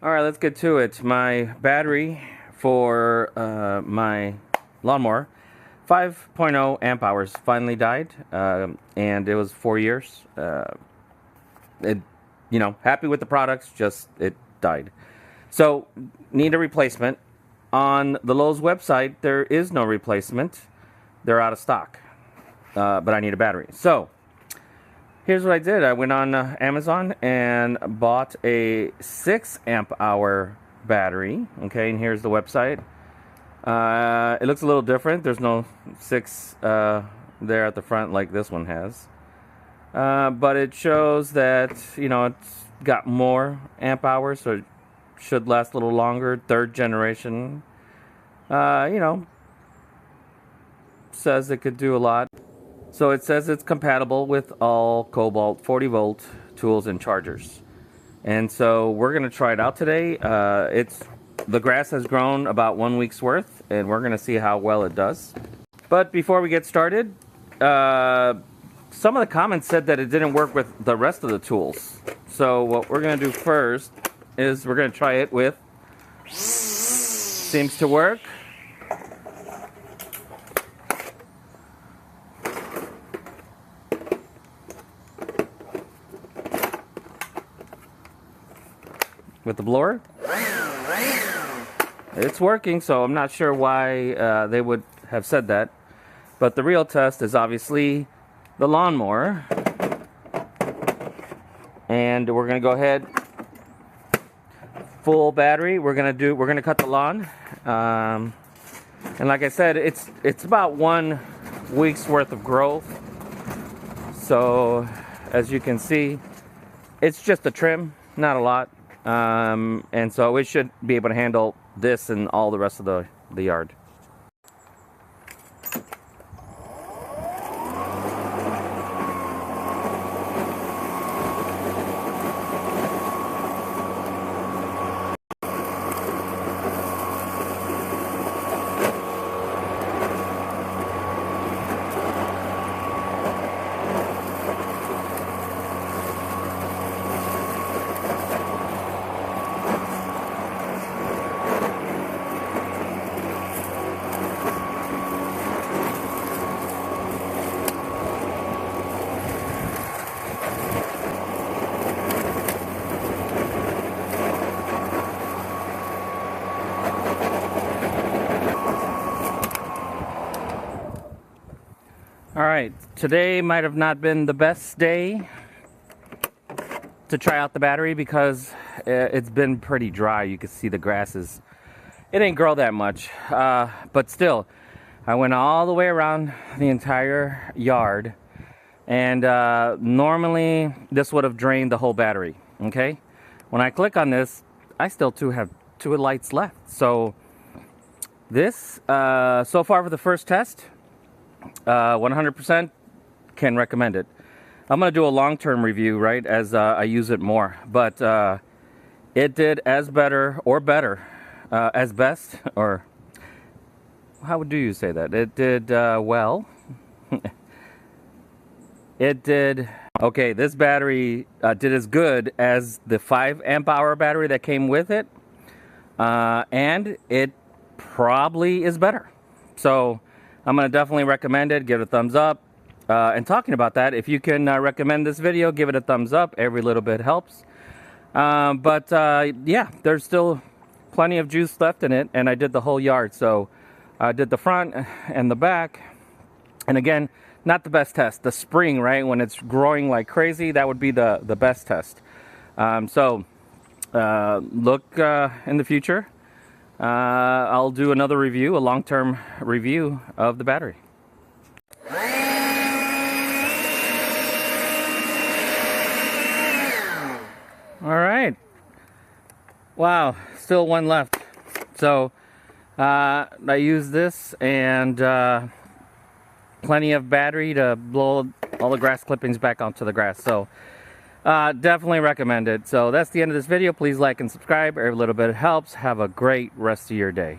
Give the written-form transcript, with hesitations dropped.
Alright, let's get to it. My battery for my lawnmower 5.0 amp hours finally died, and it was 4 years. Happy with the products, just it died. So, need a replacement. On the Lowe's website, there is no replacement. They're out of stock, but I need a battery. So, here's what I did. I went on Amazon and bought a 6 amp hour battery. Okay, and here's the website. It looks a little different. There's no 6 there at the front like this one has. But it shows that, it's got more amp hours, so it should last a little longer. 3rd generation. Says it could do a lot. So it says it's compatible with all Kobalt 40 volt tools and chargers. And so we're going to try it out today. The grass has grown about 1 week's worth, and we're going to see how well it does. But before we get started, some of the comments said that it didn't work with the rest of the tools. So what we're going to do first is we're going to try it with, seems to work. With the blower. It's working, so I'm not sure why they would have said that. But the real test is obviously the lawnmower. And we're gonna go ahead, full battery. We're gonna cut the lawn. And like I said, it's about 1 week's worth of growth. So as you can see, it's just a trim, not a lot. And so it should be able to handle this and all the rest of the yard. Alright, today might have not been the best day to try out the battery because it's been pretty dry. You can see the grasses. It didn't grow that much, but still, I went all the way around the entire yard, and normally this would have drained the whole battery, okay? When I click on this, I still have 2 lights left. So this, so far for the first test, 100% can recommend it. I'm going to do a long-term review, right, as I use it more. But it did as better, or better, as best, or how do you say that? It did well. It did, okay, this battery did as good as the 5 amp hour battery that came with it. And it probably is better. So I'm going to definitely recommend it. Give it a thumbs up. And talking about that, if you can recommend this video, give it a thumbs up. Every little bit helps. Yeah, there's still plenty of juice left in it. And I did the whole yard. So I did the front and the back. And again, not the best test. The spring, right, when it's growing like crazy, that would be the best test. Look in the future. I'll do another review, a long-term review of the battery. All right. Wow, still 1 left. So I use this and plenty of battery to blow all the grass clippings back onto the grass. So definitely recommend it. So that's the end of this video. Please like and subscribe. Every little bit helps. Have a great rest of your day.